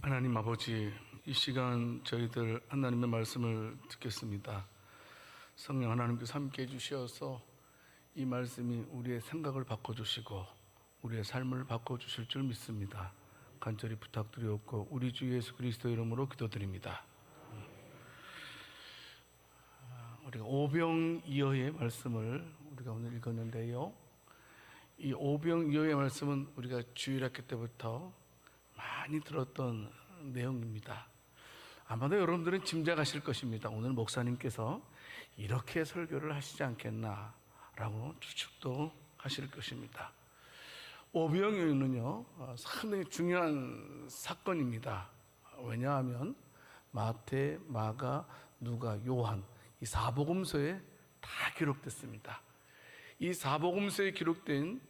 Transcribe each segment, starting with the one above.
하나님 아버지, 이 시간 저희들 하나님의 말씀을 듣겠습니다. 성령 하나님께서 함께 해주셔서 이 말씀이 우리의 생각을 바꿔주시고 우리의 삶을 바꿔주실 줄 믿습니다. 간절히 부탁드리옵고 우리 주 예수 그리스도 이름으로 기도드립니다. 우리가 오병이어의 말씀을 우리가 오늘 읽었는데요, 이 오병이어의 말씀은 우리가 주일학교 때부터 많이 들었던 내용입니다. 아마도 여러분들은 짐작하실 것입니다. 오늘 목사님께서 이렇게 설교를 하시지 않겠나 라고 추측도 하실 것입니다. 오병이어는요 상당히 중요한 사건입니다. 왜냐하면 마태, 마가, 누가, 요한 이 사복음서에 다 기록됐습니다. 이 사복음서에 기록된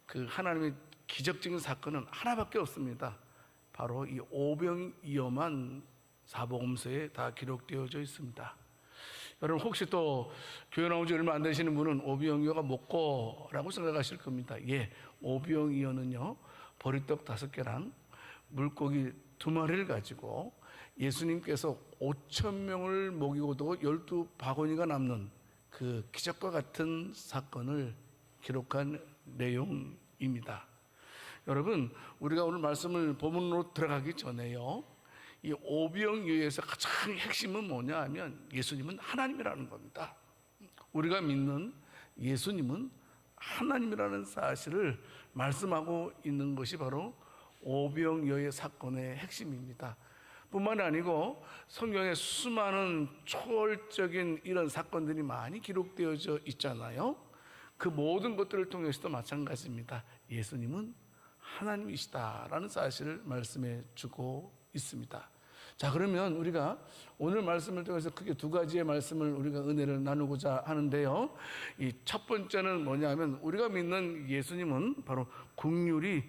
그 하나님의 기적적인 사건은 하나밖에 없습니다. 바로 이 오병이어만 사복음서에 다 기록되어져 있습니다. 여러분 혹시 또 교회 나온 지 얼마 안 되시는 분은 오병이어가 뭐고라고 생각하실 겁니다. 예, 오병이어는요 보리떡 5개랑 물고기 2마리를 가지고 예수님께서 5,000명을 먹이고도 12바구니가 남는 그 기적과 같은 사건을 기록한 내용입니다. 여러분, 우리가 오늘 말씀을 본문으로 들어가기 전에요, 이 오병이어에서 가장 핵심은 뭐냐 하면 예수님은 하나님이라는 겁니다. 우리가 믿는 예수님은 하나님이라는 사실을 말씀하고 있는 것이 바로 오병이어의 사건의 핵심입니다. 뿐만 아니고 성경에 수많은 초월적인 이런 사건들이 많이 기록되어져 있잖아요. 그 모든 것들을 통해서도 마찬가지입니다. 예수님은 하나님이시다라는 사실을 말씀해 주고 있습니다. 자, 그러면 우리가 오늘 말씀을 통해서 크게 2가지의 말씀을 우리가 은혜를 나누고자 하는데요, 이 첫 번째는 뭐냐면 우리가 믿는 예수님은 바로 긍휼이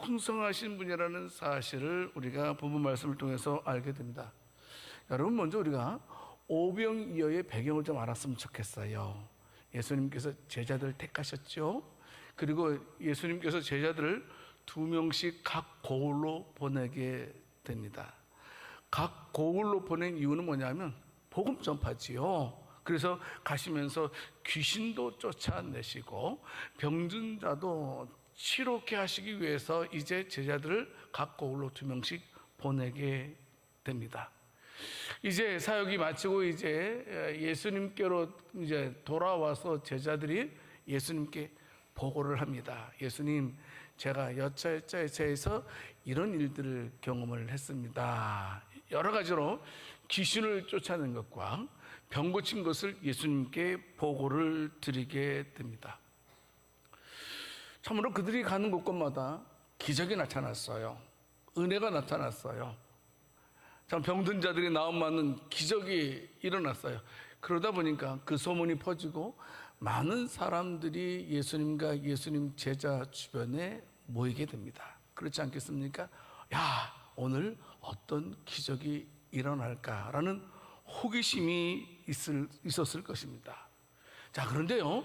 풍성하신 분이라는 사실을 우리가 본문 말씀을 통해서 알게 됩니다. 여러분, 먼저 우리가 오병이어의 배경을 좀 알았으면 좋겠어요. 예수님께서 제자들을 택하셨죠. 그리고 예수님께서 제자들을 2명씩 각 고을로 보내게 됩니다. 각 고을로 보낸 이유는 뭐냐면 복음 전파지요. 그래서 가시면서 귀신도 쫓아내시고 병든 자도 치료케 하시기 위해서 이제 제자들을 각 고을로 2명씩 보내게 됩니다. 이제 사역이 마치고 이제 예수님께로 이제 돌아와서 제자들이 예수님께 보고를 합니다. 예수님, 제가 여차여차에서 이런 일들을 경험을 했습니다. 여러 가지로 귀신을 쫓아낸 것과 병 고친 것을 예수님께 보고를 드리게 됩니다. 참으로 그들이 가는 곳곳마다 기적이 나타났어요. 은혜가 나타났어요. 참 병든 자들이 나음 맞는 기적이 일어났어요. 그러다 보니까 그 소문이 퍼지고 많은 사람들이 예수님과 예수님 제자 주변에 모이게 됩니다. 그렇지 않겠습니까? 야, 오늘 어떤 기적이 일어날까라는 호기심이 있었을 것입니다. 자, 그런데요,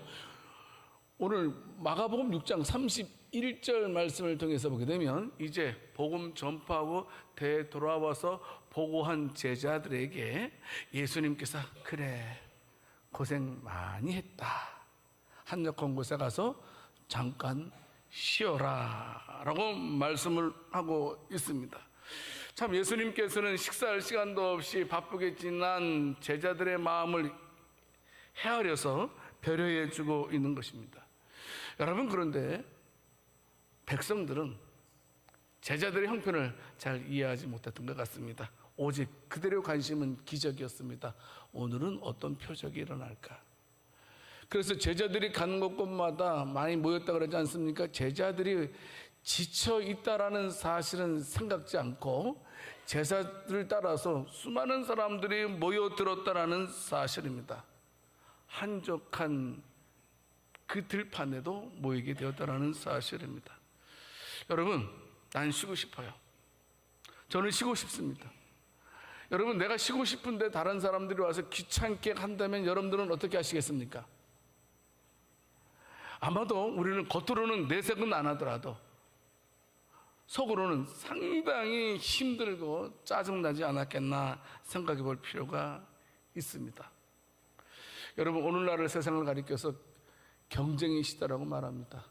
오늘 마가복음 6장 31절 말씀을 통해서 보게 되면 이제 복음 전파하고 되돌아와서 보고한 제자들에게 예수님께서 그래, 고생 많이 했다, 한적한 곳에 가서 잠깐 쉬어라 라고 말씀을 하고 있습니다. 참 예수님께서는 식사할 시간도 없이 바쁘게 지난 제자들의 마음을 헤아려서 배려해 주고 있는 것입니다. 여러분, 그런데 백성들은 제자들의 형편을 잘 이해하지 못했던 것 같습니다. 오직 그들의 관심은 기적이었습니다. 오늘은 어떤 표적이 일어날까? 그래서 제자들이 가는 곳곳마다 많이 모였다 그러지 않습니까? 제자들이 지쳐 있다라는 사실은 생각지 않고 제자들을 따라서 수많은 사람들이 모여들었다라는 사실입니다. 한적한 그 들판에도 모이게 되었다라는 사실입니다. 여러분, 난 쉬고 싶어요. 저는 쉬고 싶습니다. 여러분, 내가 쉬고 싶은데 다른 사람들이 와서 귀찮게 한다면 여러분들은 어떻게 하시겠습니까? 아마도 우리는 겉으로는 내색은 안 하더라도 속으로는 상당히 힘들고 짜증나지 않았겠나 생각해 볼 필요가 있습니다. 여러분, 오늘날의 세상을 가리켜서 경쟁의 시대라고 말합니다.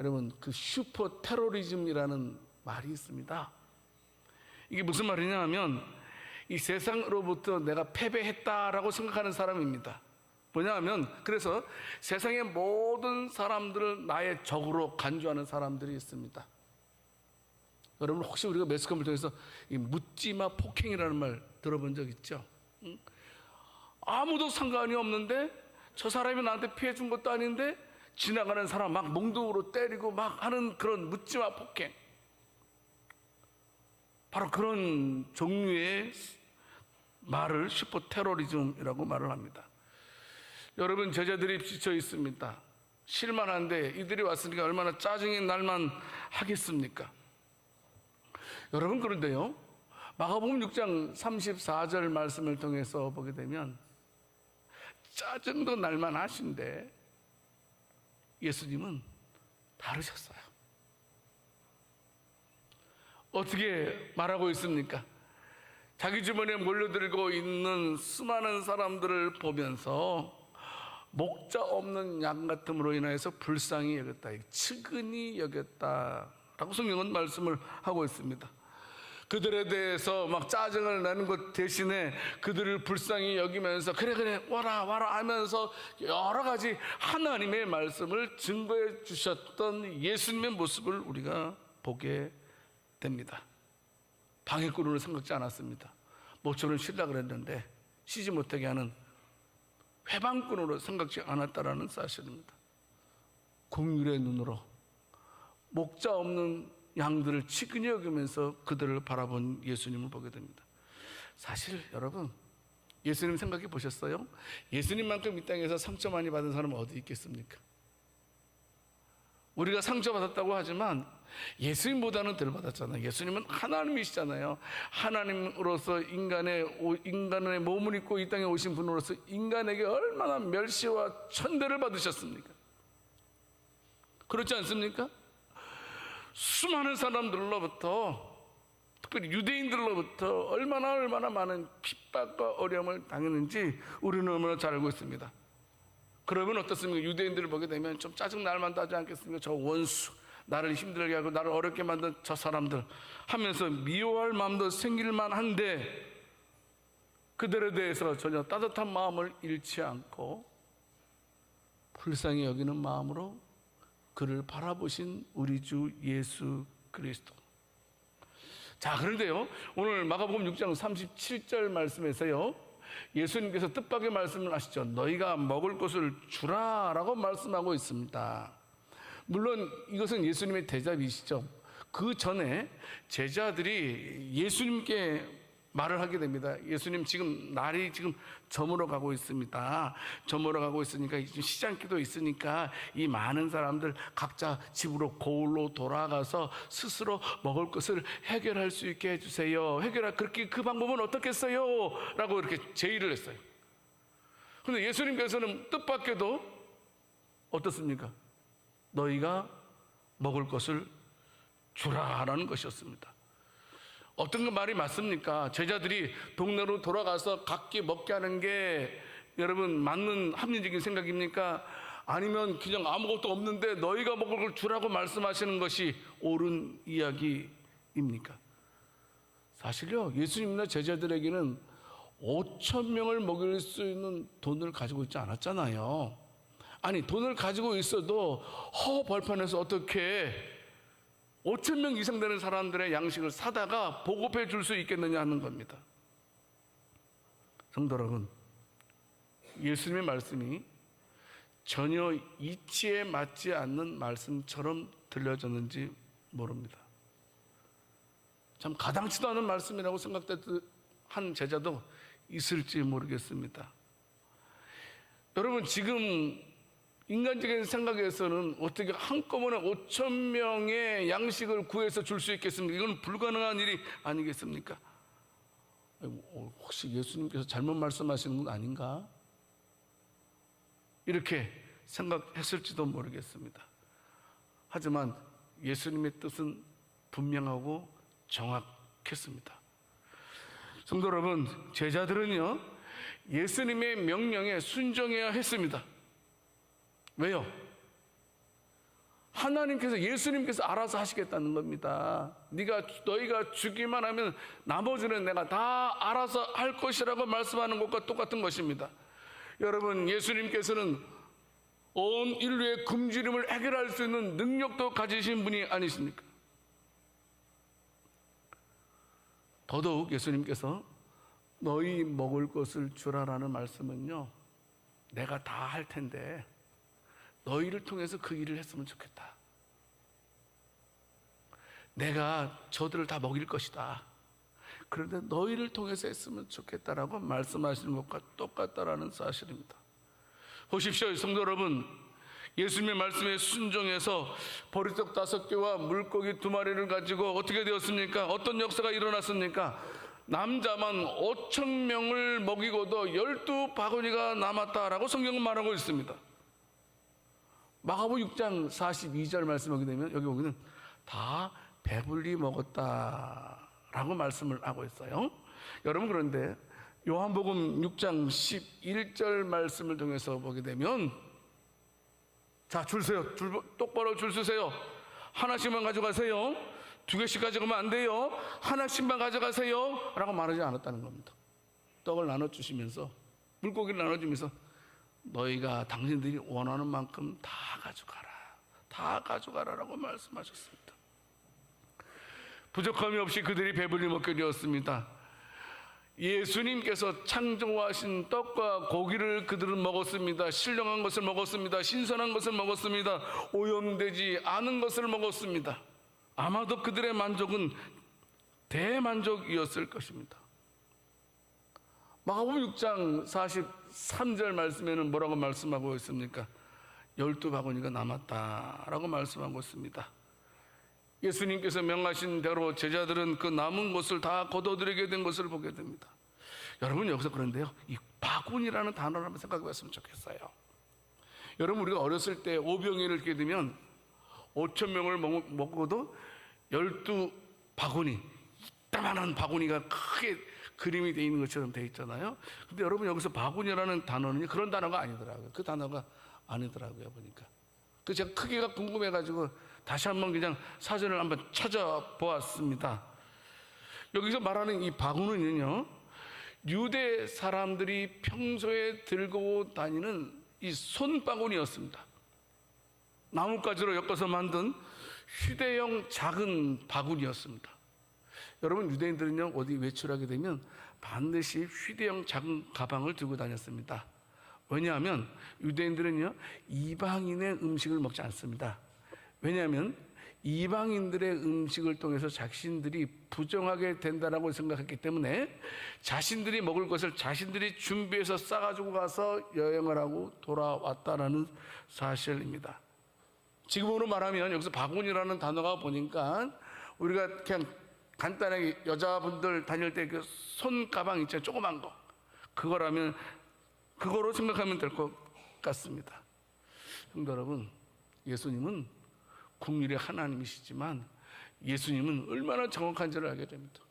여러분, 그 슈퍼 테러리즘이라는 말이 있습니다. 이게 무슨 말이냐 하면 이 세상으로부터 내가 패배했다라고 생각하는 사람입니다. 뭐냐 하면, 그래서 세상의 모든 사람들을 나의 적으로 간주하는 사람들이 있습니다. 여러분, 혹시 우리가 매스컴을 통해서 이 묻지마 폭행이라는 말 들어본 적 있죠? 아무도 상관이 없는데, 저 사람이 나한테 피해 준 것도 아닌데 지나가는 사람 막 몽둥으로 때리고 막 하는 그런 묻지마 폭행, 바로 그런 종류의 말을 슈퍼 테러리즘이라고 말을 합니다. 여러분, 제자들이 지쳐 있습니다. 실만한데 이들이 왔으니까 얼마나 짜증이 날만 하겠습니까? 여러분, 그런데요, 마가복음 6장 34절 말씀을 통해서 보게 되면 짜증도 날만 하신데 예수님은 다르셨어요. 어떻게 말하고 있습니까? 자기 주변에 몰려들고 있는 수많은 사람들을 보면서 목자 없는 양 같음으로 인하여서 불쌍히 여겼다, 측은히 여겼다라고 성경은 말씀을 하고 있습니다. 그들에 대해서 막 짜증을 내는 것 대신에 그들을 불쌍히 여기면서 그래 와라 하면서 여러 가지 하나님의 말씀을 증거해 주셨던 예수님의 모습을 우리가 보게 됩니다. 방해꾼으로 생각지 않았습니다. 모처럼 쉬려고 했는데 쉬지 못하게 하는 회방꾼으로 생각지 않았다라는 사실입니다. 긍휼의 눈으로 목자 없는 양들을 치근히 여기면서 그들을 바라본 예수님을 보게 됩니다. 사실 여러분, 예수님 생각해 보셨어요? 예수님만큼 이 땅에서 상처 많이 받은 사람은 어디 있겠습니까? 우리가 상처받았다고 하지만 예수님보다는 덜 받았잖아요. 예수님은 하나님이시잖아요. 하나님으로서 인간의 몸을 입고 이 땅에 오신 분으로서 인간에게 얼마나 멸시와 천대를 받으셨습니까? 그렇지 않습니까? 수많은 사람들로부터, 특별히 유대인들로부터 얼마나 많은 핍박과 어려움을 당했는지 우리는 얼마나 잘 알고 있습니다. 그러면 어떻습니까? 유대인들을 보게 되면 좀 짜증날 만도 하지 않겠습니까? 저 원수, 나를 힘들게 하고 나를 어렵게 만든 저 사람들 하면서 미워할 마음도 생길 만한데, 그들에 대해서 전혀 따뜻한 마음을 잃지 않고 불쌍히 여기는 마음으로 그를 바라보신 우리 주 예수 그리스도. 자, 그런데요, 오늘 마가복음 6장 37절 말씀에서요, 예수님께서 뜻밖의 말씀을 하시죠. 너희가 먹을 것을 주라 라고 말씀하고 있습니다. 물론 이것은 예수님의 대답이시죠. 그 전에 제자들이 예수님께 말을 하게 됩니다. 예수님, 지금 날이 지금 저물어 가고 있습니다. 저물어 가고 있으니까 시장기도 있으니까 이 많은 사람들 각자 집으로 고을로 돌아가서 스스로 먹을 것을 해결할 수 있게 해주세요. 그렇게 그 방법은 어떻겠어요? 라고 이렇게 제의를 했어요. 그런데 예수님께서는 뜻밖에도 어떻습니까? 너희가 먹을 것을 주라라는 것이었습니다. 어떤 그 말이 맞습니까? 제자들이 동네로 돌아가서 각기 먹게 하는 게 여러분 맞는 합리적인 생각입니까? 아니면 그냥 아무것도 없는데 너희가 먹을 걸 주라고 말씀하시는 것이 옳은 이야기입니까? 사실요, 예수님이나 제자들에게는 5,000명을 먹일 수 있는 돈을 가지고 있지 않았잖아요. 아니, 돈을 가지고 있어도 허벌판에서 어떻게 5,000명 이상 되는 사람들의 양식을 사다가 보급해 줄 수 있겠느냐 하는 겁니다. 성도 여러분, 예수님의 말씀이 전혀 이치에 맞지 않는 말씀처럼 들려졌는지 모릅니다. 참 가당치도 않은 말씀이라고 생각한 제자도 있을지 모르겠습니다. 여러분, 지금 인간적인 생각에서는 어떻게 한꺼번에 5,000명의 양식을 구해서 줄 수 있겠습니까? 이건 불가능한 일이 아니겠습니까? 혹시 예수님께서 잘못 말씀하시는 건 아닌가? 이렇게 생각했을지도 모르겠습니다. 하지만 예수님의 뜻은 분명하고 정확했습니다. 성도 여러분, 제자들은요 예수님의 명령에 순종해야 했습니다. 왜요? 하나님께서, 예수님께서 알아서 하시겠다는 겁니다. 너희가 주기만 하면 나머지는 내가 다 알아서 할 것이라고 말씀하는 것과 똑같은 것입니다. 여러분, 예수님께서는 온 인류의 굶주림을 해결할 수 있는 능력도 가지신 분이 아니십니까? 더더욱 예수님께서 너희 먹을 것을 주라라는 말씀은요, 내가 다 할 텐데 너희를 통해서 그 일을 했으면 좋겠다. 내가 저들을 다 먹일 것이다. 그런데 너희를 통해서 했으면 좋겠다라고 말씀하시는 것과 똑같다라는 사실입니다. 보십시오, 성도 여러분, 예수님의 말씀에 순종해서 보리떡 5개와 물고기 2마리를 가지고 어떻게 되었습니까? 어떤 역사가 일어났습니까? 남자만 5,000명을 먹이고도 12바구니가 남았다라고 성경은 말하고 있습니다. 마가복음 6장 42절 말씀하게 되면 여기 보면 다 배불리 먹었다라고 말씀을 하고 있어요. 여러분, 그런데 요한복음 6장 11절 말씀을 통해서 보게 되면, 자, 줄 서요. 똑바로 줄 서세요. 하나씩만 가져가세요. 2개씩 가져가면 안 돼요. 하나씩만 가져가세요 라고 말하지 않았다는 겁니다. 떡을 나눠주시면서, 물고기를 나눠주면서 너희가 당신들이 원하는 만큼 다 가져가라 라고 말씀하셨습니다. 부족함이 없이 그들이 배불리 먹게 되었습니다. 예수님께서 창조하신 떡과 고기를 그들은 먹었습니다. 신령한 것을 먹었습니다. 신선한 것을 먹었습니다. 오염되지 않은 것을 먹었습니다. 아마도 그들의 만족은 대만족이었을 것입니다. 마가복음 6장 43절 말씀에는 뭐라고 말씀하고 있습니까? 12바구니가 남았다라고 말씀하고 있습니다. 예수님께서 명하신 대로 제자들은 그 남은 것을 다 거둬들이게 된 것을 보게 됩니다. 여러분, 여기서 그런데요, 이 바구니라는 단어를 한번 생각해 봤으면 좋겠어요. 여러분, 우리가 어렸을 때 오병이를 이렇게 되면 5,000명을 먹어도 12바구니, 이따만한 바구니가 크게 그림이 되어 있는 것처럼 되어 있잖아요. 근데 여러분, 여기서 바구니라는 단어는 그런 단어가 아니더라고요. 그 단어가 아니더라고요, 보니까. 그 제가 크기가 궁금해가지고 다시 한번 그냥 사전을 한번 찾아보았습니다. 여기서 말하는 이 바구니는요, 유대 사람들이 평소에 들고 다니는 이 손바구니였습니다. 나뭇가지로 엮어서 만든 휴대용 작은 바구니였습니다. 여러분, 유대인들은요, 어디 외출하게 되면 반드시 휴대용 작은 가방을 들고 다녔습니다. 왜냐하면 유대인들은요, 이방인의 음식을 먹지 않습니다. 왜냐하면 이방인들의 음식을 통해서 자신들이 부정하게 된다라고 생각했기 때문에 자신들이 먹을 것을 자신들이 준비해서 싸가지고 가서 여행을 하고 돌아왔다라는 사실입니다. 지금으로 말하면 여기서 바구니라는 단어가 보니까 우리가 그냥 간단하게 여자분들 다닐 때 그 손가방 있잖아요, 조그만 거, 그거로 생각하면 될 것 같습니다. 성도 여러분, 예수님은 국률의 하나님이시지만 예수님은 얼마나 정확한지를 알게 됩니다.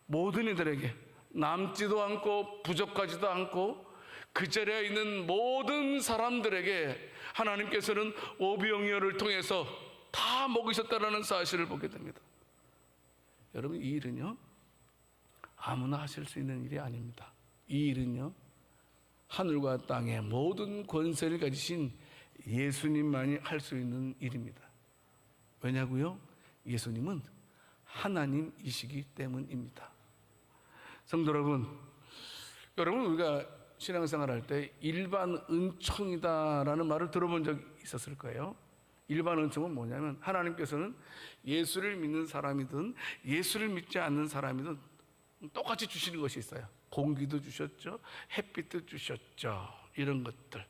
모든 이들에게 남지도 않고 부족하지도 않고 그 자리에 있는 모든 사람들에게 하나님께서는 오병이어를 통해서 다 먹이셨다는 사실을 보게 됩니다. 여러분, 이 일은요, 아무나 하실 수 있는 일이 아닙니다. 이 일은요, 하늘과 땅의 모든 권세를 가지신 예수님만이 할 수 있는 일입니다. 왜냐고요? 예수님은 하나님이시기 때문입니다. 성도 여러분, 우리가 신앙생활 할 때 일반 은총이다라는 말을 들어본 적 있었을 거예요. 일반 은총은 뭐냐면 하나님께서는 예수를 믿는 사람이든 예수를 믿지 않는 사람이든 똑같이 주시는 것이 있어요. 공기도 주셨죠, 햇빛도 주셨죠, 이런 것들.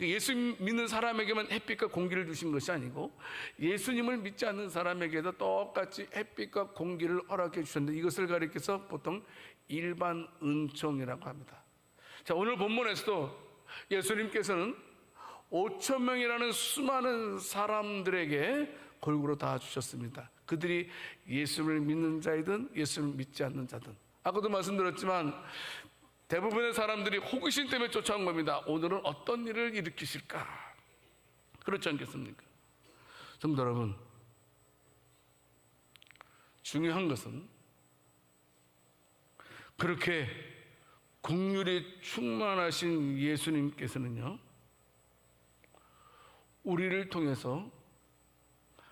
예수 믿는 사람에게만 햇빛과 공기를 주신 것이 아니고 예수님을 믿지 않는 사람에게도 똑같이 햇빛과 공기를 허락해 주셨는데, 이것을 가리켜서 보통 일반 은총이라고 합니다. 자, 오늘 본문에서도 예수님께서는 5,000명이라는 수많은 사람들에게 골고루 다 주셨습니다. 그들이 예수를 믿는 자이든 예수를 믿지 않는 자든. 아까도 말씀드렸지만 대부분의 사람들이 호기심 때문에 쫓아온 겁니다. 오늘은 어떤 일을 일으키실까? 그렇지 않겠습니까? 성도 여러분, 중요한 것은 그렇게 긍휼이 충만하신 예수님께서는요, 우리를 통해서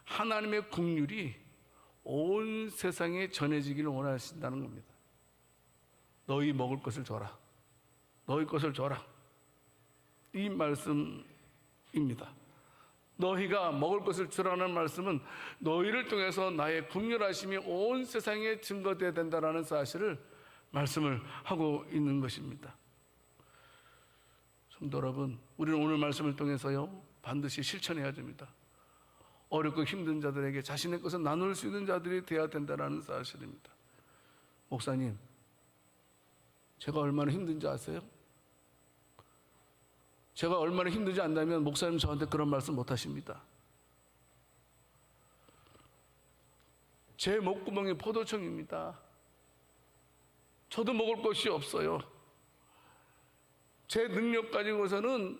하나님의 긍휼이 온 세상에 전해지기를 원하신다는 겁니다. 너희 먹을 것을 줘라. 너희 것을 줘라. 이 말씀입니다. 너희가 먹을 것을 주라는 말씀은 너희를 통해서 나의 긍휼하심이 온 세상에 증거되어야 된다는 사실을 말씀을 하고 있는 것입니다. 성도 여러분, 우리는 오늘 말씀을 통해서요, 반드시 실천해야 됩니다. 어렵고 힘든 자들에게 자신의 것을 나눌 수 있는 자들이 되어야 된다는 사실입니다. 목사님, 제가 얼마나 힘든지 아세요? 제가 얼마나 힘들지 않다면 목사님 저한테 그런 말씀 못 하십니다. 제 목구멍이 포도청입니다. 저도 먹을 것이 없어요. 제 능력 가지고서는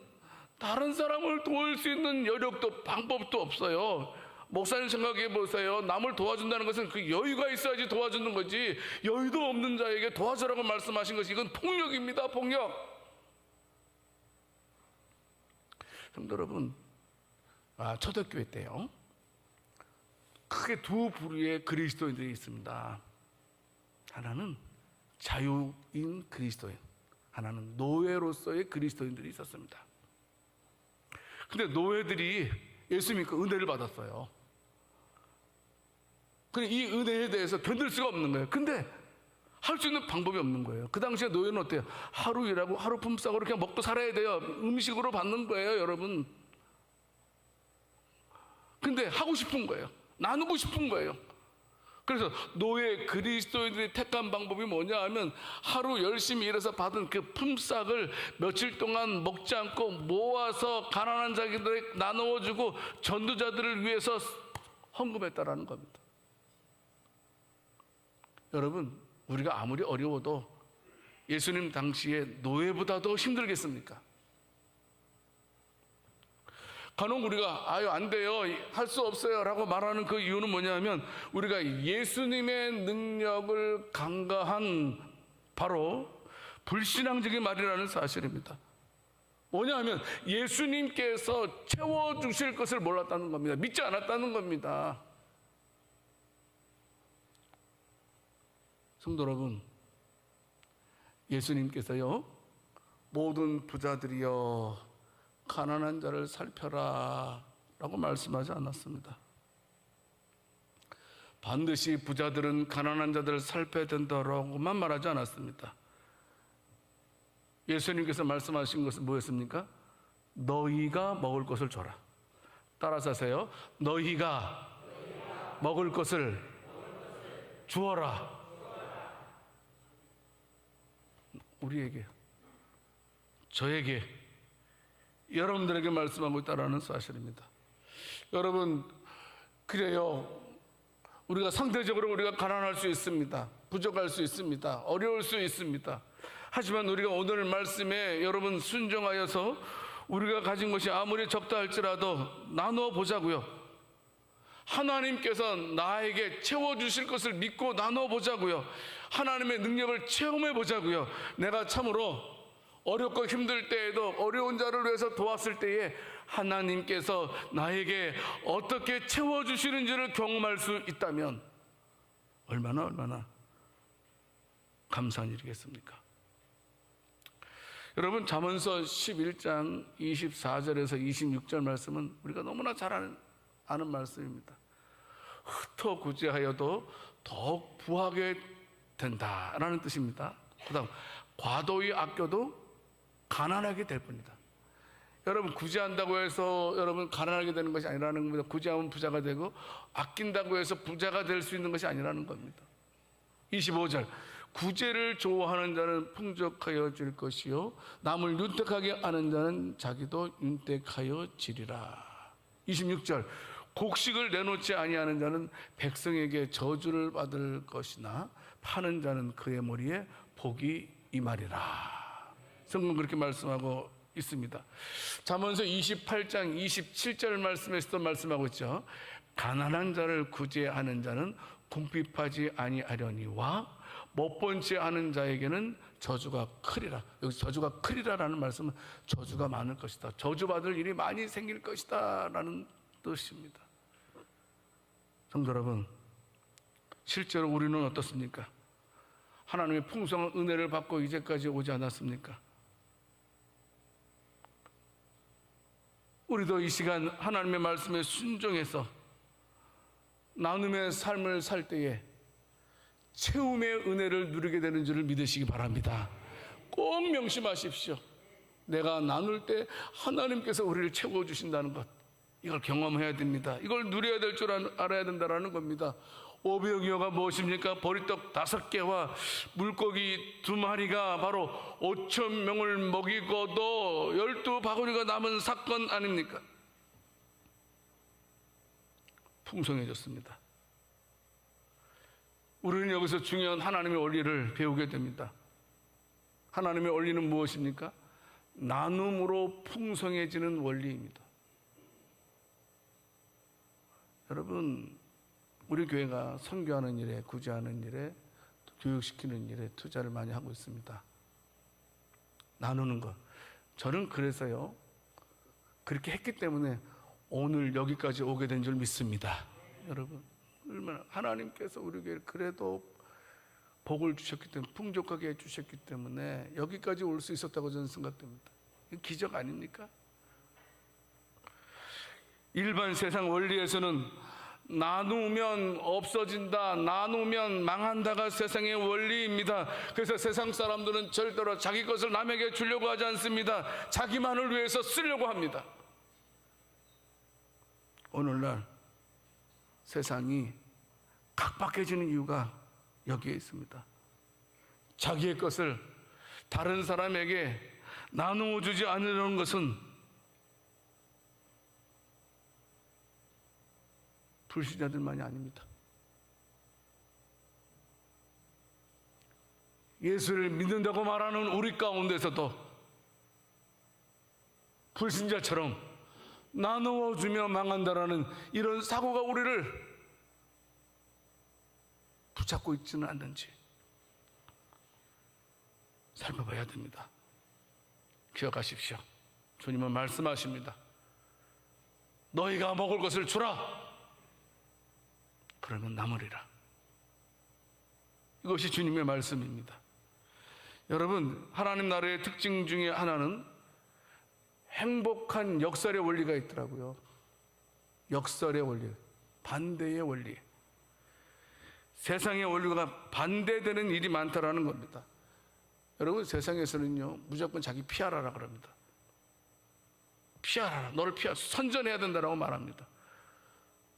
다른 사람을 도울 수 있는 여력도 방법도 없어요. 목사님 생각해 보세요. 남을 도와준다는 것은 그 여유가 있어야지 도와주는 거지, 여유도 없는 자에게 도와주라고 말씀하신 것이 이건 폭력입니다. 폭력. 성도 여러분, 초대교회 때요, 크게 두 부류의 그리스도인들이 있습니다. 하나는 자유인 그리스도인, 하나는 노예로서의 그리스도인들이 있었습니다. 근데 노예들이 예수 믿고 은혜를 받았어요. 근데 이 은혜에 대해서 견딜 수가 없는 거예요. 근데 할 수 있는 방법이 없는 거예요. 그 당시에 노예는 어때요? 하루 일하고 하루 품삯으로 그냥 먹고 살아야 돼요. 음식으로 받는 거예요, 여러분. 근데 하고 싶은 거예요. 나누고 싶은 거예요. 그래서 노예 그리스도인들이 택한 방법이 뭐냐 하면 하루 열심히 일해서 받은 그 품삯을 며칠 동안 먹지 않고 모아서 가난한 자들에게 나누어주고 전도자들을 위해서 헌금했다라는 겁니다. 여러분, 우리가 아무리 어려워도 예수님 당시에 노예보다도 힘들겠습니까? 간혹 우리가 안 돼요, 할 수 없어요 라고 말하는 그 이유는 뭐냐면 우리가 예수님의 능력을 간과한 바로 불신앙적인 말이라는 사실입니다. 뭐냐 하면 예수님께서 채워주실 것을 몰랐다는 겁니다. 믿지 않았다는 겁니다. 성도 여러분, 예수님께서요, 모든 부자들이여 가난한 자를 살펴라 라고 말씀하지 않았습니다. 반드시 부자들은 가난한 자들을 살펴야 된다라고만 말하지 않았습니다. 예수님께서 말씀하신 것은 뭐였습니까? 너희가 먹을 것을 줘라. 따라서 하세요. 너희가 먹을 것을 주어라. 우리에게, 저에게, 여러분들에게 말씀하고 있다는 사실입니다. 여러분, 그래요, 우리가 상대적으로 우리가 가난할 수 있습니다. 부족할 수 있습니다. 어려울 수 있습니다. 하지만 우리가 오늘 말씀에 여러분 순종하여서 우리가 가진 것이 아무리 적다 할지라도 나누어 보자고요. 하나님께서 나에게 채워주실 것을 믿고 나누어 보자고요. 하나님의 능력을 체험해 보자고요. 내가 참으로 어렵고 힘들 때에도 어려운 자를 위해서 도왔을 때에 하나님께서 나에게 어떻게 채워주시는지를 경험할 수 있다면 얼마나 감사한 일이겠습니까? 여러분, 잠언서 11장 24절에서 26절 말씀은 우리가 너무나 잘 아는 말씀입니다. 흩어 구제하여도 더욱 부하게 된다라는 뜻입니다. 그 다음, 과도히 아껴도 가난하게 될 뿐이다. 여러분, 구제한다고 해서 여러분 가난하게 되는 것이 아니라는 겁니다. 구제하면 부자가 되고 아낀다고 해서 부자가 될 수 있는 것이 아니라는 겁니다. 25절, 구제를 좋아하는 자는 풍족하여 질 것이요 남을 윤택하게 하는 자는 자기도 윤택하여 지리라. 26절, 곡식을 내놓지 아니하는 자는 백성에게 저주를 받을 것이나 파는 자는 그의 머리에 복이 임하리라. 성경 그렇게 말씀하고 있습니다. 잠언서 28장 27절 말씀에서도 말씀하고 있죠. 가난한 자를 구제하는 자는 궁핍하지 아니하려니와 못본체 하는 자에게는 저주가 크리라. 여기서 저주가 크리라라는 말씀은 저주가 많을 것이다, 저주받을 일이 많이 생길 것이다 라는 뜻입니다. 성도 여러분, 실제로 우리는 어떻습니까? 하나님의 풍성한 은혜를 받고 이제까지 오지 않았습니까? 우리도 이 시간 하나님의 말씀에 순종해서 나눔의 삶을 살 때에 채움의 은혜를 누리게 되는 줄을 믿으시기 바랍니다. 꼭 명심하십시오. 내가 나눌 때 하나님께서 우리를 채워주신다는 것, 이걸 경험해야 됩니다. 이걸 누려야 될 줄 알아야 된다는 겁니다. 오병이어가 무엇입니까? 보리떡 5개와 물고기 2마리가 바로 5,000명을 먹이고도 12바구니가 남은 사건 아닙니까? 풍성해졌습니다. 우리는 여기서 중요한 하나님의 원리를 배우게 됩니다. 하나님의 원리는 무엇입니까? 나눔으로 풍성해지는 원리입니다. 여러분, 우리 교회가 선교하는 일에, 구제하는 일에, 교육시키는 일에 투자를 많이 하고 있습니다. 나누는 것. 저는 그래서요, 그렇게 했기 때문에 오늘 여기까지 오게 된 줄 믿습니다. 여러분, 얼마나 하나님께서 우리 교회를 그래도 복을 주셨기 때문에, 풍족하게 해주셨기 때문에 여기까지 올 수 있었다고 저는 생각됩니다. 이게 기적 아닙니까? 일반 세상 원리에서는 나누면 없어진다, 나누면 망한다가 세상의 원리입니다. 그래서 세상 사람들은 절대로 자기 것을 남에게 주려고 하지 않습니다. 자기만을 위해서 쓰려고 합니다. 오늘날 세상이 각박해지는 이유가 여기에 있습니다. 자기의 것을 다른 사람에게 나누어 주지 않으려는 것은 불신자들만이 아닙니다. 예수를 믿는다고 말하는 우리 가운데서도 불신자처럼 나누어 주며 망한다라는 이런 사고가 우리를 붙잡고 있지는 않는지 살펴봐야 됩니다. 기억하십시오. 주님은 말씀하십니다. 너희가 먹을 것을 주라. 그러면 남으리라. 이것이 주님의 말씀입니다. 여러분, 하나님 나라의 특징 중에 하나는 행복한 역설의 원리가 있더라고요. 역설의 원리, 반대의 원리. 세상의 원리가 반대되는 일이 많다라는 겁니다. 여러분, 세상에서는요, 무조건 자기 피하라라 그럽니다. 피하라라, 너를 선전해야 된다라고 말합니다.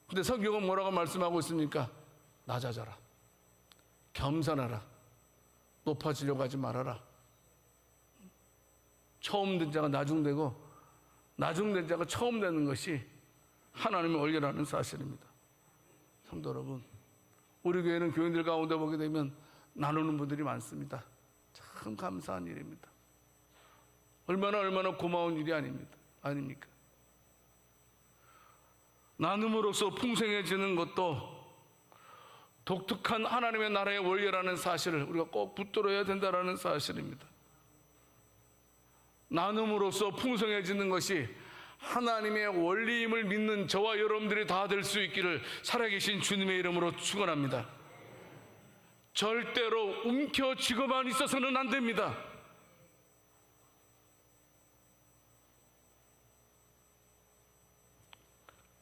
근데 성경은 뭐라고 말씀하고 있습니까? 낮아져라, 겸손하라, 높아지려고 하지 말아라. 처음 된 자가 나중되고 나중된 자가 처음 되는 것이 하나님의 원리라는 사실입니다. 성도 여러분, 우리 교회는 교인들 가운데 보게 되면 나누는 분들이 많습니다. 참 감사한 일입니다. 얼마나 고마운 일이 아닙니까? 나눔으로써 풍성해지는 것도 독특한 하나님의 나라의 원리라는 사실을 우리가 꼭 붙들어야 된다는 사실입니다. 나눔으로써 풍성해지는 것이 하나님의 원리임을 믿는 저와 여러분들이 다 될 수 있기를 살아계신 주님의 이름으로 축원합니다. 절대로 움켜쥐고만 있어서는 안 됩니다.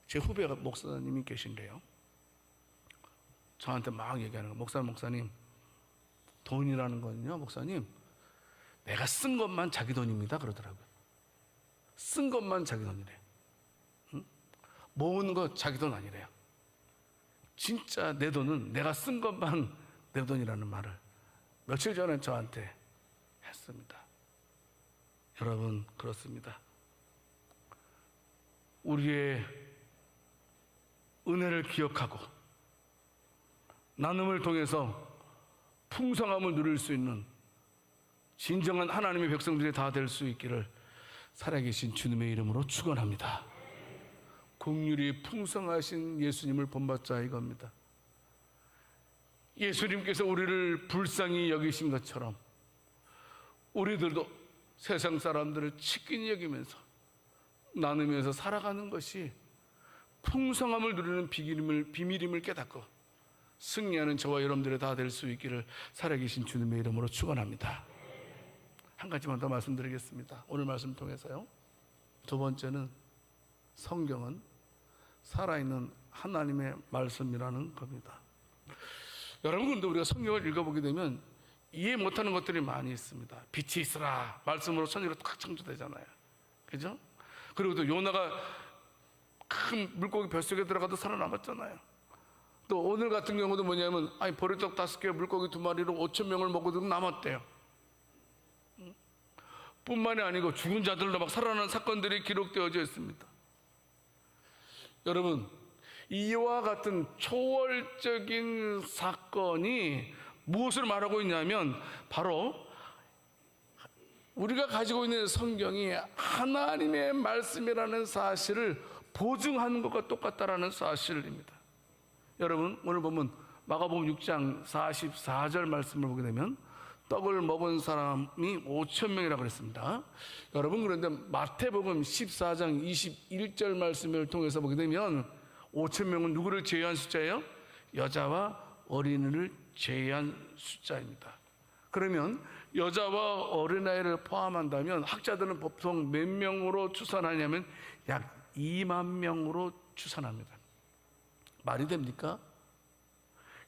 제 후배가 목사님이 계신데요, 저한테 막 얘기하는 거예요. 목사님, 돈이라는 거는요, 목사님, 내가 쓴 것만 자기 돈입니다 그러더라고요. 쓴 것만 자기 돈이래요. 응? 모은 거 자기 돈 아니래요. 진짜 내 돈은 내가 쓴 것만 내 돈이라는 말을 며칠 전에 저한테 했습니다. 여러분, 그렇습니다. 우리의 은혜를 기억하고 나눔을 통해서 풍성함을 누릴 수 있는 진정한 하나님의 백성들이 다 될 수 있기를 살아계신 주님의 이름으로 축원합니다. 긍휼이 풍성하신 예수님을 본받자 이겁니다. 예수님께서 우리를 불쌍히 여기신 것처럼 우리들도 세상 사람들을 치킨히 여기면서 나누면서 살아가는 것이 풍성함을 누리는 비밀임을 깨닫고 승리하는 저와 여러분들이 다 될 수 있기를 살아계신 주님의 이름으로 축원합니다. 한 가지만 더 말씀드리겠습니다. 오늘 말씀 통해서요. 두 번째는 성경은 살아있는 하나님의 말씀이라는 겁니다. 여러분, 그런데 우리가 성경을 읽어보게 되면 이해 못하는 것들이 많이 있습니다. 빛이 있으라 말씀으로 천지가 탁 창조되잖아요. 그죠? 그리고 또 요나가 큰 물고기 뱃속에 들어가도 살아남았잖아요. 또 오늘 같은 경우도 뭐냐면 보리떡 5개 물고기 2마리로 5,000명을 먹어도 남았대요. 뿐만이 아니고 죽은 자들도 막 살아나는 사건들이 기록되어져 있습니다. 여러분, 이와 같은 초월적인 사건이 무엇을 말하고 있냐면 바로 우리가 가지고 있는 성경이 하나님의 말씀이라는 사실을 보증하는 것과 똑같다라는 사실입니다. 여러분, 오늘 보면 마가복음 6장 44절 말씀을 보게 되면 떡을 먹은 사람이 5,000명이라고 그랬습니다. 여러분, 그런데 마태복음 14장 21절 말씀을 통해서 보게 되면 5,000명은 누구를 제외한 숫자예요? 여자와 어린이를 제외한 숫자입니다. 그러면 여자와 어린아이를 포함한다면 학자들은 보통 몇 명으로 추산하냐면 약 2만 명으로 추산합니다. 말이 됩니까?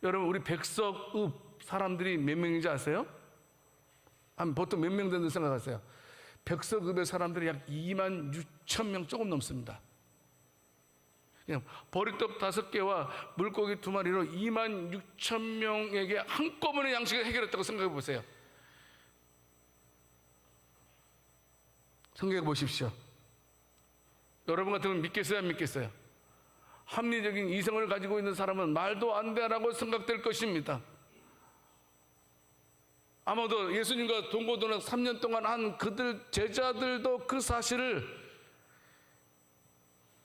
여러분, 우리 백석읍 사람들이 몇 명인지 아세요? 보통 몇 명 된다고 생각하세요? 백석읍의 사람들이 약 2만 6천 명 조금 넘습니다. 그냥 보리떡 5개와 물고기 2마리로 2만 6천 명에게 한꺼번에 양식을 해결했다고 생각해 보세요. 생각해 보십시오. 여러분 같으면 믿겠어요, 안 믿겠어요? 합리적인 이성을 가지고 있는 사람은 말도 안 되라고 생각될 것입니다. 아마도 예수님과 동고동락 3년 동안 한 그들 제자들도 그 사실을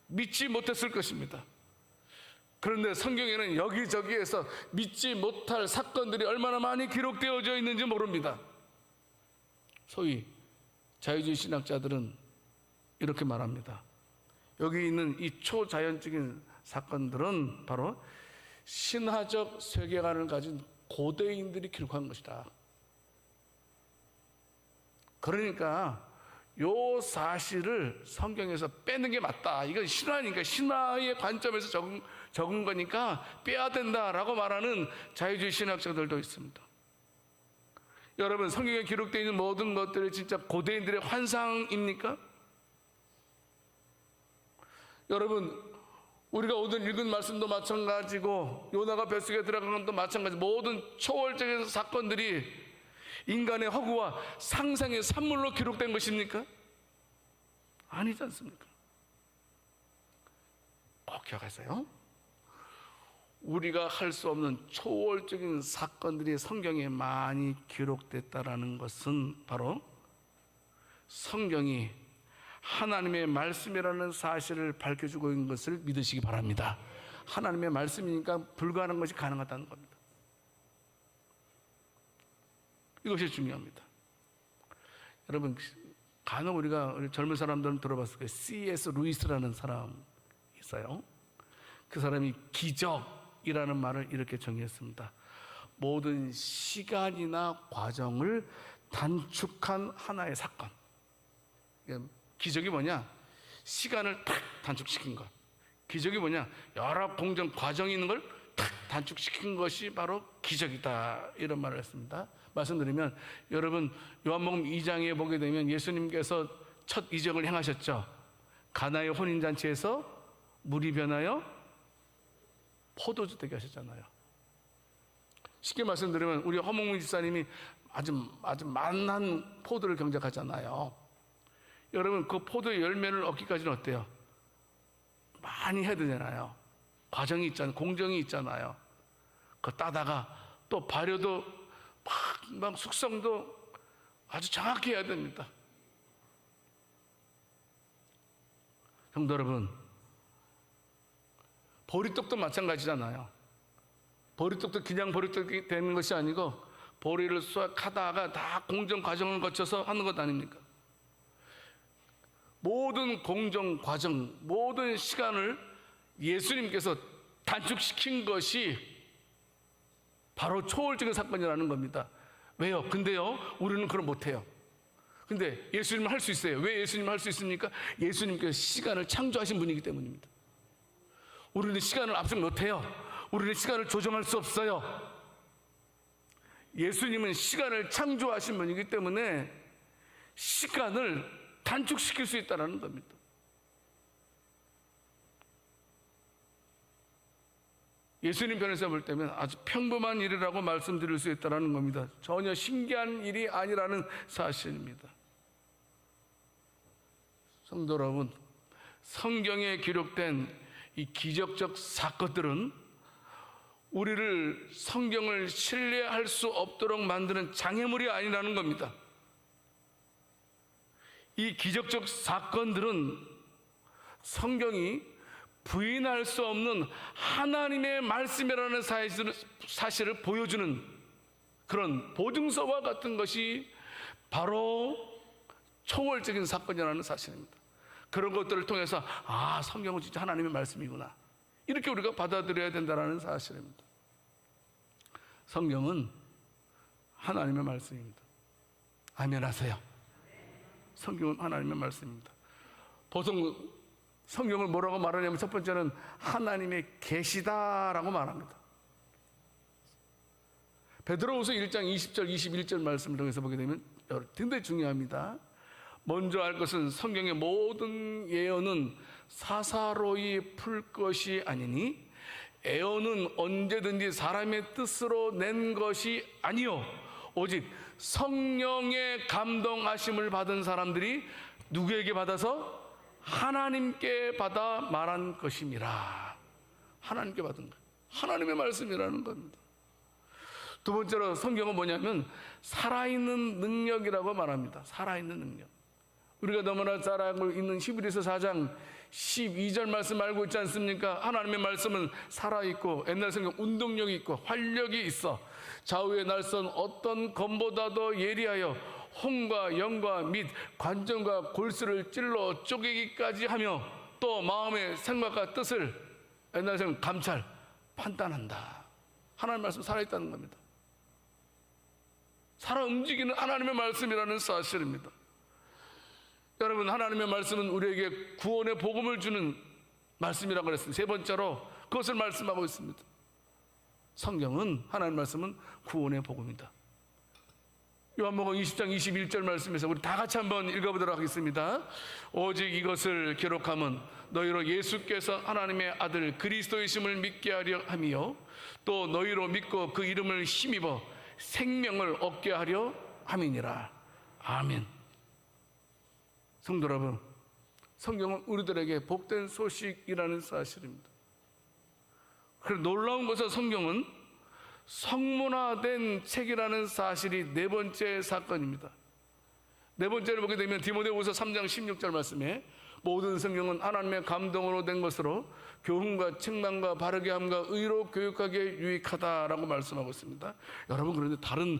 믿지 못했을 것입니다. 그런데 성경에는 여기저기에서 믿지 못할 사건들이 얼마나 많이 기록되어져 있는지 모릅니다. 소위 자유주의 신학자들은 이렇게 말합니다. 여기 있는 이 초자연적인 사건들은 바로 신화적 세계관을 가진 고대인들이 기록한 것이다. 그러니까 요 사실을 성경에서 빼는 게 맞다. 이건 신화니까 신화의 관점에서 적은 거니까 빼야 된다라고 말하는 자유주의 신학자들도 있습니다. 여러분, 성경에 기록되어 있는 모든 것들이 진짜 고대인들의 환상입니까? 여러분, 우리가 오늘 읽은 말씀도 마찬가지고 요나가 뱃속에 들어간 것도 마찬가지, 모든 초월적인 사건들이 인간의 허구와 상상의 산물로 기록된 것입니까? 아니지 않습니까? 꼭 기억하세요. 우리가 할 수 없는 초월적인 사건들이 성경에 많이 기록됐다라는 것은 바로 성경이 하나님의 말씀이라는 사실을 밝혀주고 있는 것을 믿으시기 바랍니다. 하나님의 말씀이니까 불가능한 것이 가능하다는 겁니다. 이것이 중요합니다. 여러분, 간혹 우리가 젊은 사람들은 들어봤을 거예요. C.S. 루이스라는 사람이 있어요. 그 사람이 기적이라는 말을 이렇게 정의했습니다. 모든 시간이나 과정을 단축한 하나의 사건. 기적이 뭐냐? 시간을 탁 단축시킨 것. 기적이 뭐냐? 여러 공정 과정이 있는 걸 탁 단축시킨 것이 바로 기적이다. 이런 말을 했습니다. 말씀드리면, 여러분, 요한복음 2장에 보게 되면 예수님께서 첫 이적을 행하셨죠. 가나의 혼인잔치에서 물이 변하여 포도주 되게 하셨잖아요. 쉽게 말씀드리면 우리 허몽민 집사님이 아주 만한 포도를 경작하잖아요. 여러분, 그 포도의 열매를 얻기까지는 어때요? 많이 해야 되잖아요. 과정이 있잖아요. 공정이 있잖아요. 그거 따다가 또 발효도 막 숙성도 아주 정확히 해야 됩니다. 성도 여러분, 보리떡도 마찬가지잖아요. 보리떡도 그냥 보리떡이 되는 것이 아니고 보리를 수확하다가 다 공정 과정을 거쳐서 하는 것 아닙니까? 모든 공정 과정, 모든 시간을 예수님께서 단축시킨 것이 바로 초월적인 사건이라는 겁니다. 왜요? 근데요, 우리는 그걸 못해요. 근데 예수님은 할 수 있어요. 왜 예수님은 할 수 있습니까? 예수님께서 시간을 창조하신 분이기 때문입니다. 우리는 시간을 압축 못해요. 우리는 시간을 조정할 수 없어요. 예수님은 시간을 창조하신 분이기 때문에 시간을 단축시킬 수 있다는 겁니다. 예수님 편에서 볼 때면 아주 평범한 일이라고 말씀드릴 수 있다는 겁니다. 전혀 신기한 일이 아니라는 사실입니다. 성도 여러분, 성경에 기록된 이 기적적 사건들은 우리를 성경을 신뢰할 수 없도록 만드는 장애물이 아니라는 겁니다. 이 기적적 사건들은 성경이 부인할 수 없는 하나님의 말씀이라는 사실을 보여주는 그런 보증서와 같은 것이 바로 초월적인 사건이라는 사실입니다. 그런 것들을 통해서 성경은 진짜 하나님의 말씀이구나, 이렇게 우리가 받아들여야 된다는 사실입니다. 성경은 하나님의 말씀입니다. 아멘 하세요. 성경은 하나님의 말씀입니다. 보통 성경을 뭐라고 말하냐면 첫 번째는 하나님의 계시다라고 말합니다. 베드로후서 1장 20절 21절 말씀을 통해서 보게 되면 굉장히 중요합니다. 먼저 알 것은 성경의 모든 예언은 사사로이 풀 것이 아니니 예언은 언제든지 사람의 뜻으로 낸 것이 아니요 오직 성령의 감동하심을 받은 사람들이 누구에게 받아서? 하나님께 받아 말한 것임이라. 하나님께 받은 것, 하나님의 말씀이라는 겁니다. 두 번째로 성경은 뭐냐면 살아있는 능력이라고 말합니다. 살아있는 능력. 우리가 너무나 잘 알고 있는 히브리서 4장 12절 말씀 알고 있지 않습니까? 하나님의 말씀은 살아있고 옛날 성경 운동력이 있고 활력이 있어 좌우의 날선 어떤 검보다도 예리하여 혼과 영과 및 관절과 골수를 찔러 쪼개기까지 하며 또 마음의 생각과 뜻을 옛날 성경 감찰 판단한다. 하나님의 말씀 살아있다는 겁니다. 살아 움직이는 하나님의 말씀이라는 사실입니다. 여러분, 하나님의 말씀은 우리에게 구원의 복음을 주는 말씀이라고 그랬습니다. 세 번째로 그것을 말씀하고 있습니다. 성경은, 하나님의 말씀은 구원의 복음이다. 요한복음 20장 21절 말씀에서 우리 다 같이 한번 읽어보도록 하겠습니다. 오직 이것을 기록함은 너희로 예수께서 하나님의 아들 그리스도이심을 믿게 하려 함이요 또 너희로 믿고 그 이름을 힘입어 생명을 얻게 하려 함이니라. 아멘. 성도 여러분, 성경은 우리들에게 복된 소식이라는 사실입니다. 그리고 놀라운 것은 성경은 성문화된 책이라는 사실이 네 번째 사건입니다. 네 번째를 보게 되면 디모데후서 3장 16절 말씀에 모든 성경은 하나님의 감동으로 된 것으로 교훈과 책망과 바르게 함과 의로 교육하기에 유익하다라고 말씀하고 있습니다. 여러분, 그런데 다른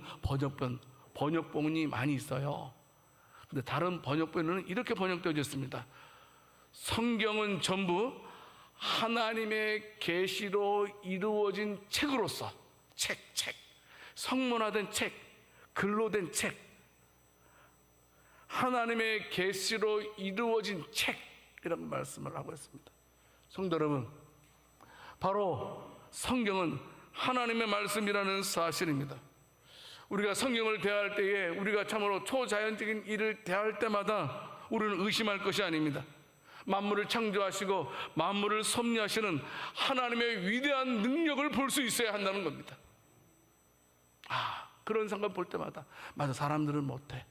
번역본이 많이 있어요. 근데 다른 번역본에는 이렇게 번역되어 있습니다. 성경은 전부 하나님의 계시로 이루어진 책으로서 책 성문화된 책, 글로 된 책, 하나님의 계시로 이루어진 책이라고 말씀을 하고 있습니다. 성도 여러분, 바로 성경은 하나님의 말씀이라는 사실입니다. 우리가 성경을 대할 때에 우리가 참으로 초자연적인 일을 대할 때마다 우리는 의심할 것이 아닙니다. 만물을 창조하시고 만물을 섭리하시는 하나님의 위대한 능력을 볼 수 있어야 한다는 겁니다. 그런 생각 볼 때마다 맞아, 사람들은 못해,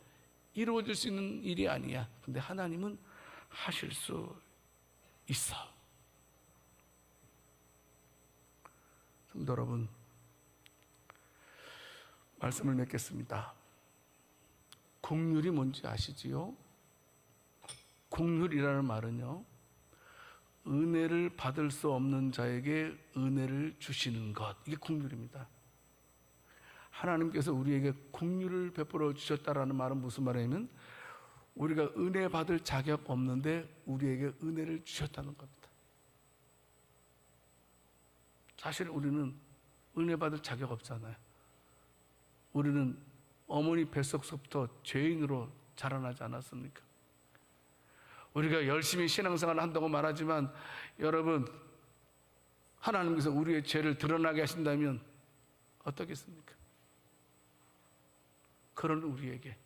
이루어질 수 있는 일이 아니야. 근데 하나님은 하실 수 있어. 성도 여러분, 말씀을 맺겠습니다. 긍휼이 뭔지 아시지요? 긍휼이라는 말은요, 은혜를 받을 수 없는 자에게 은혜를 주시는 것, 이게 긍휼입니다. 하나님께서 우리에게 긍휼을 베풀어 주셨다라는 말은 무슨 말이냐면, 우리가 은혜 받을 자격 없는데 우리에게 은혜를 주셨다는 겁니다. 사실 우리는 은혜 받을 자격 없잖아요. 우리는 어머니 뱃속부터 죄인으로 자라나지 않았습니까? 우리가 열심히 신앙생활을 한다고 말하지만, 여러분, 하나님께서 우리의 죄를 드러나게 하신다면 어떻겠습니까? 그런 우리에게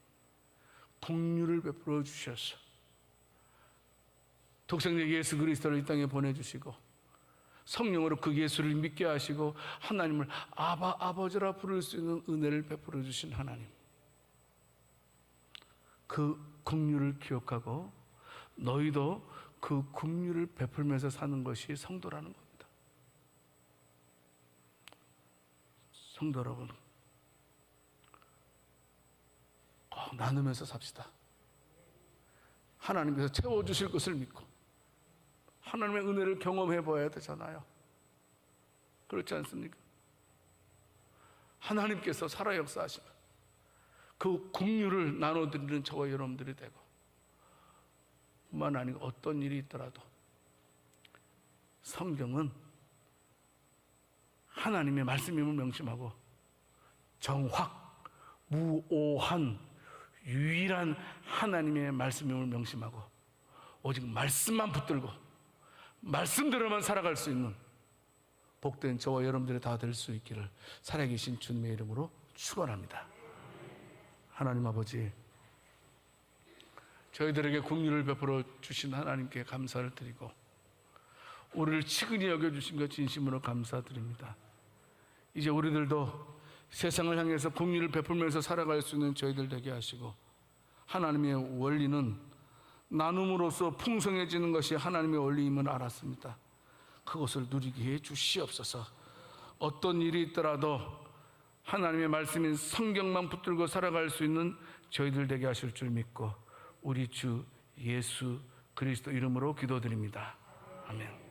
긍휼을 베풀어 주셔서 독생자 예수 그리스도를 이 땅에 보내주시고 성령으로 그 예수를 믿게 하시고 하나님을 아버지라 부를 수 있는 은혜를 베풀어 주신 하나님, 그 긍휼을 기억하고 너희도 그 긍휼을 베풀면서 사는 것이 성도라는 겁니다. 성도 여러분, 나누면서 삽시다. 하나님께서 채워주실 것을 믿고 하나님의 은혜를 경험해 봐야 되잖아요. 그렇지 않습니까? 하나님께서 살아 역사하시면 그 긍휼을 나눠드리는 저와 여러분들이 되고, 뿐만 아니고 어떤 일이 있더라도 성경은 하나님의 말씀임을 명심하고 정확, 무오한, 유일한 하나님의 말씀임을 명심하고 오직 말씀만 붙들고 말씀대로만 살아갈 수 있는 복된 저와 여러분들이 다 될 수 있기를 살아계신 주님의 이름으로 축원합니다. 하나님 아버지, 저희들에게 긍휼을 베풀어 주신 하나님께 감사를 드리고 우리를 치근히 여겨주신 것 진심으로 감사드립니다. 이제 우리들도 세상을 향해서 긍휼을 베풀면서 살아갈 수 있는 저희들 되게 하시고, 하나님의 원리는 나눔으로써 풍성해지는 것이 하나님의 원리임을 알았습니다. 그것을 누리게 해 주시옵소서. 어떤 일이 있더라도 하나님의 말씀인 성경만 붙들고 살아갈 수 있는 저희들 되게 하실 줄 믿고 우리 주 예수 그리스도 이름으로 기도드립니다. 아멘.